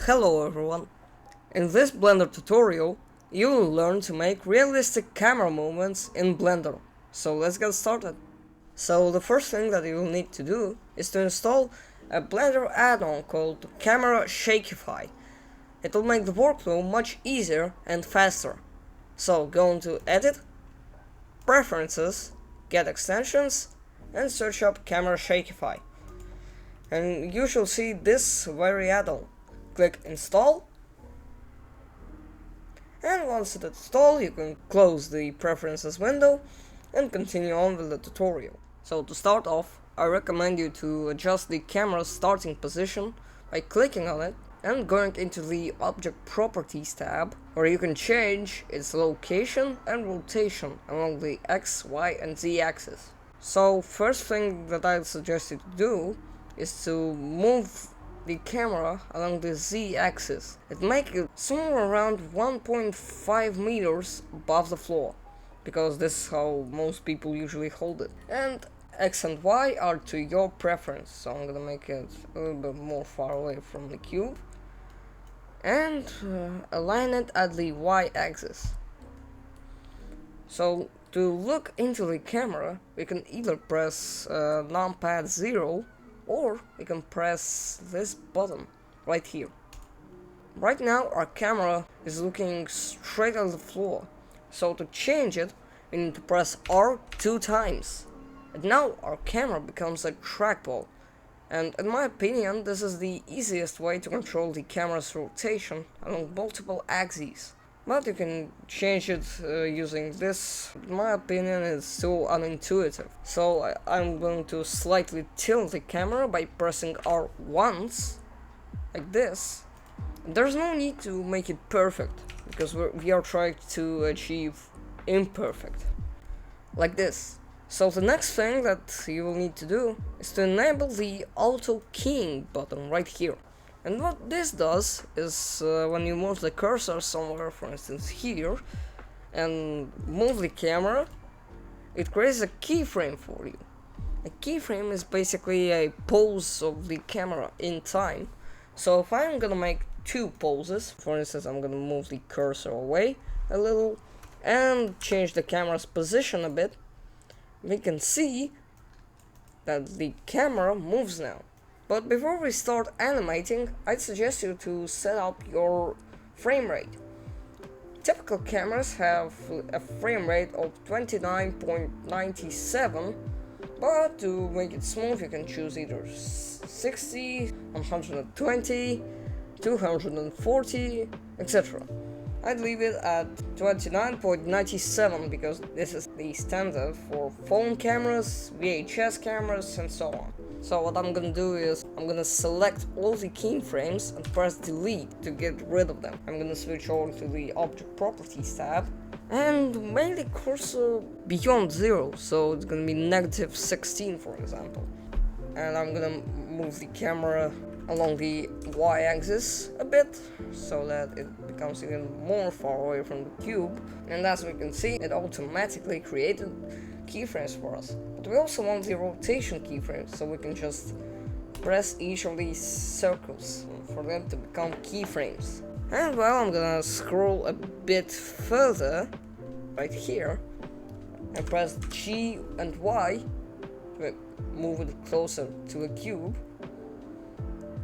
Hello everyone! In this Blender tutorial, you will learn to make realistic camera movements in Blender. So let's get started. So the first thing that you will need to do is to install a Blender add-on called Camera Shakify. It will make the workflow much easier and faster. So go into Edit, Preferences, Get Extensions, and search up Camera Shakify. And you shall see this very add-on. Click Install, and once it installed, you can close the Preferences window and continue on with the tutorial. So to start off, I recommend you to adjust the camera's starting position by clicking on it and going into the Object Properties tab, where you can change its location and rotation along the X, Y, and Z axis. So first thing that I'd suggest you to do is to move the camera along the Z axis. It makes it somewhere around 1.5 meters above the floor, because this is how most people usually hold it. And X and Y are to your preference, so I'm gonna make it a little bit more far away from the cube and align it at the Y axis. So to look into the camera, we can either press numpad 0, or we can press this button right here. Right now our camera is looking straight at the floor, so to change it we need to press R 2 times. And now our camera becomes a trackball, and in my opinion this is the easiest way to control the camera's rotation along multiple axes. But you can change it using this. In my opinion, it's so unintuitive. So I'm going to slightly tilt the camera by pressing R once, like this. There's no need to make it perfect, because we are trying to achieve imperfect, like this. So the next thing that you will need to do is to enable the auto keying button right here. And what this does is when you move the cursor somewhere, for instance here, and move the camera, it creates a keyframe for you. A keyframe is basically a pose of the camera in time. So if I'm gonna make two poses, for instance I'm gonna move the cursor away a little and change the camera's position a bit, we can see that the camera moves now. But before we start animating, I'd suggest you to set up your frame rate. Typical cameras have a frame rate of 29.97, but to make it smooth you can choose either 60, 120, 240, etc. I'd leave it at 29.97 because this is the standard for phone cameras, VHS cameras, and so on. So what I'm gonna do is I'm gonna select all the keyframes and press delete to get rid of them. I'm gonna switch over to the Object Properties tab and make the cursor beyond 0, so it's gonna be negative 16 for example. And I'm gonna move the camera along the Y axis a bit so that it becomes even more far away from the cube, and as we can see it automatically created keyframes for us. But we also want the rotation keyframes, so we can just press each of these circles for them to become keyframes. And well, I'm gonna scroll a bit further right here and press G and Y to move it closer to the cube.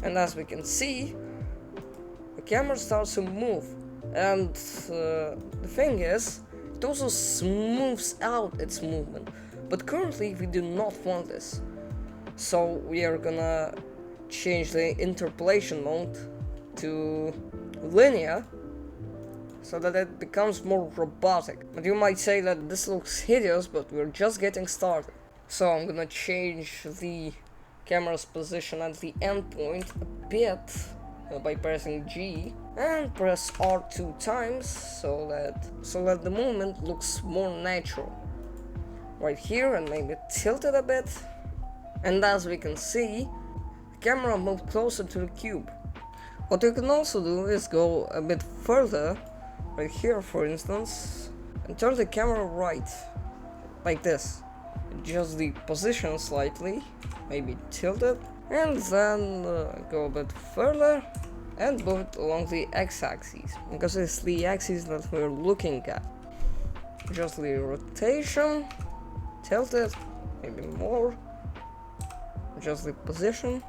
And as we can see, the camera starts to move, and the thing is, it also smooths out its movement, but currently we do not want this. So we are gonna change the interpolation mode to linear so that it becomes more robotic. But you might say that this looks hideous, but we're just getting started. So I'm gonna change the camera's position at the endpoint a bit by pressing G and press R 2 times so that the movement looks more natural. Right here, and maybe tilt it a bit, and as we can see, the camera moved closer to the cube. What you can also do is go a bit further, right here for instance, and turn the camera right, like this. Adjust the position slightly, maybe tilt it, and then go a bit further and move it along the x-axis, because it's the axis that we're looking at. Just the rotation, tilt it, maybe more, adjust the position.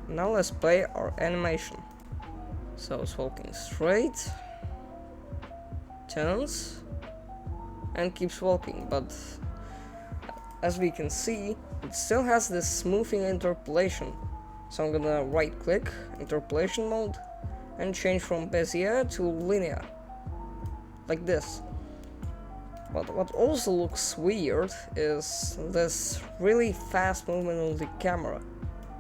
Now let's play our animation. So it's walking straight, turns, and keeps walking, but as we can see, it still has this smoothing interpolation. So I'm gonna right click, interpolation mode, and change from Bezier to linear, like this. But what also looks weird is this really fast movement of the camera.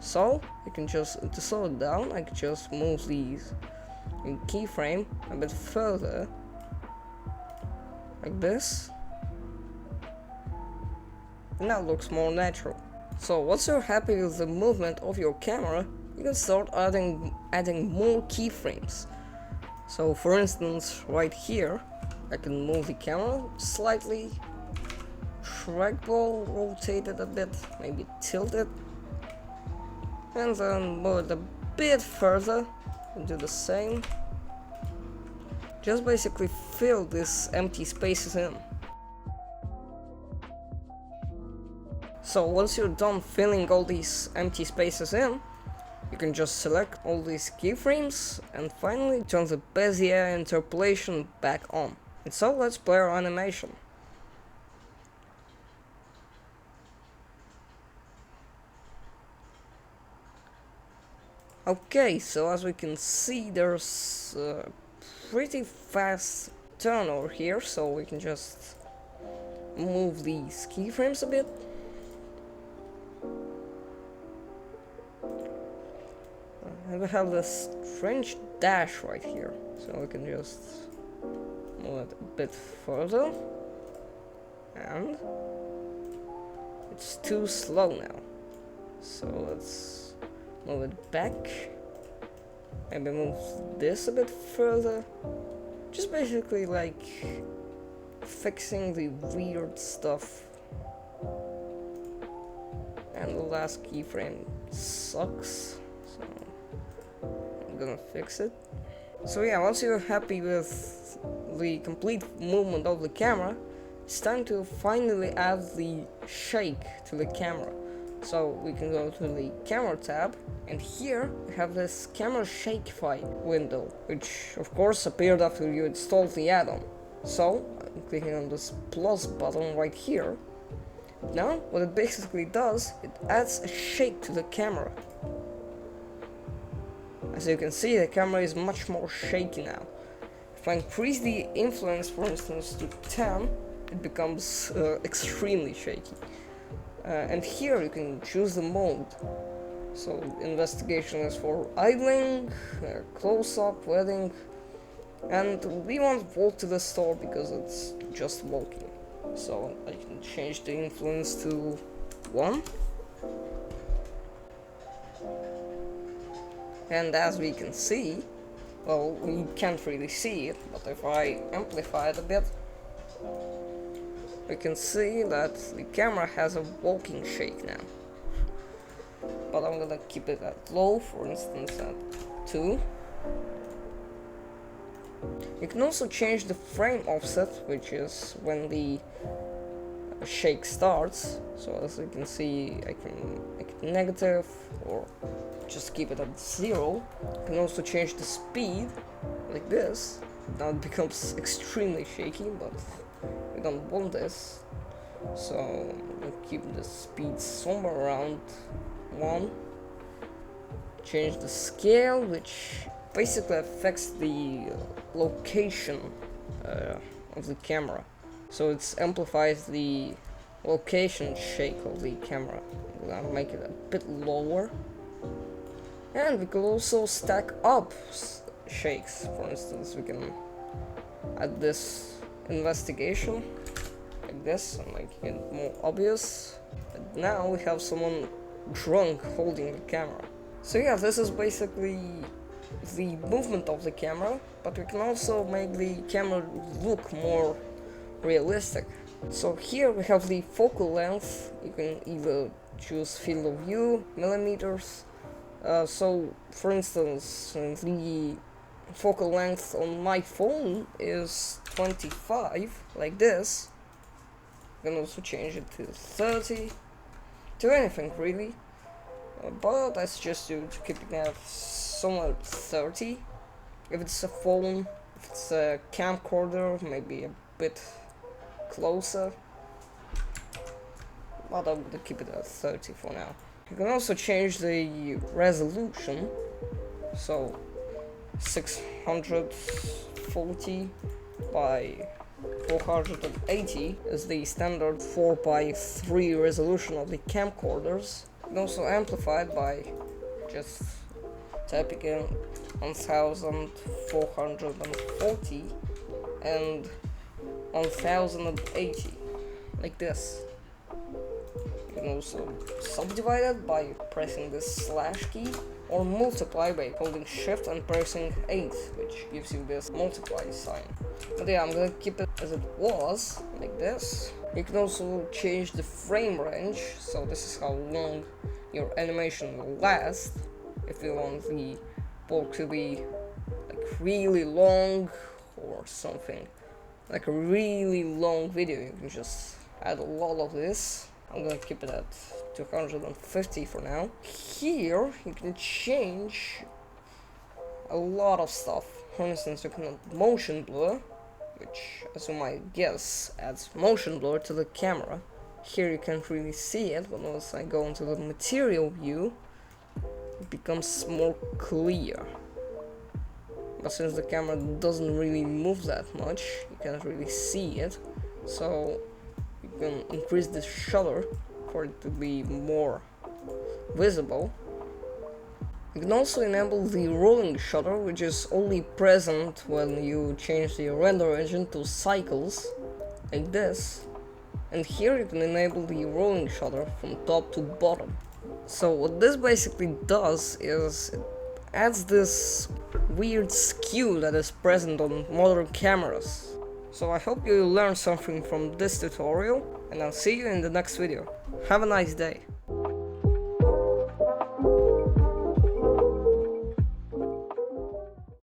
So you can just, to slow it down, I can just move these in keyframe a bit further, like this. And now it looks more natural. So once you're happy with the movement of your camera, you can start adding more keyframes. So for instance, right here, I can move the camera slightly, trackball, rotate it a bit, maybe tilt it, and then move it a bit further and do the same. Just basically fill these empty spaces in. So once you're done filling all these empty spaces in, you can just select all these keyframes and finally turn the Bezier interpolation back on. And so let's play our animation. Okay, so as we can see, there's a pretty fast turn over here, so we can just move these keyframes a bit. And we have this strange dash right here, so we can just move it a bit further, and it's too slow now, so let's move it back, maybe move this a bit further, just basically like fixing the weird stuff. And the last keyframe sucks, so I'm gonna fix it. So yeah, once you're happy with the complete movement of the camera, it's time to finally add the shake to the camera. So we can go to the camera tab, and here we have this camera shakify window, which of course appeared after you installed the add-on. So I'm clicking on this plus button right here. Now what it basically does, it adds a shake to the camera. As you can see, the camera is much more shaky now. If I increase the influence, for instance, to 10, it becomes extremely shaky. And here you can choose the mode. So investigation is for idling, close-up, wedding, and we want walk to the store because it's just walking. So I can change the influence to 1. And as we can see, well, we can't really see it, but if I amplify it a bit, we can see that the camera has a walking shake now. But I'm gonna keep it at low, for instance at 2. You can also change the frame offset, which is when the shake starts. So as you can see, I can make it negative or just keep it at 0. You can also change the speed, like this. Now it becomes extremely shaky, but we don't want this. So we'll keep the speed somewhere around 1. Change the scale, which basically affects the location of the camera. So it amplifies the location shake of the camera. I'm gonna make it a bit lower. And we can also stack up shakes. For instance, we can add this investigation like this and make it more obvious. And now we have someone drunk holding the camera. So yeah, this is basically the movement of the camera, but we can also make the camera look more realistic. So here we have the focal length. You can either choose field of view, millimeters, So, for instance, the focal length on my phone is 25, like this. You can also change it to 30, to anything really. But I suggest you to keep it at somewhere at 30. If it's a phone, if it's a camcorder, maybe a bit closer. But I would keep it at 30 for now. You can also change the resolution. So 640 by 480 is the standard 4:3 resolution of the camcorders. You can also amplify it by just typing in 1440 and 1080, like this. You can also subdivide it by pressing this slash key, or multiply by holding shift and pressing 8, which gives you this multiply sign. But yeah, I'm gonna keep it as it was, like this. You can also change the frame range, so this is how long your animation will last. If you want the bulk to be like really long or something, like a really long video, you can just add a lot of this. I'm gonna keep it at 250 for now. Here you can change a lot of stuff. For instance, you can add motion blur, which, as you might guess, adds motion blur to the camera. Here you can't really see it, but once I go into the material view, it becomes more clear. But since the camera doesn't really move that much, you can't really see it. So you can increase the shutter for it to be more visible. You can also enable the rolling shutter, which is only present when you change the render engine to cycles, like this. And here you can enable the rolling shutter from top to bottom. So what this basically does is it adds this weird skew that is present on modern cameras. So I hope you learned something from this tutorial, and I'll see you in the next video. Have a nice day.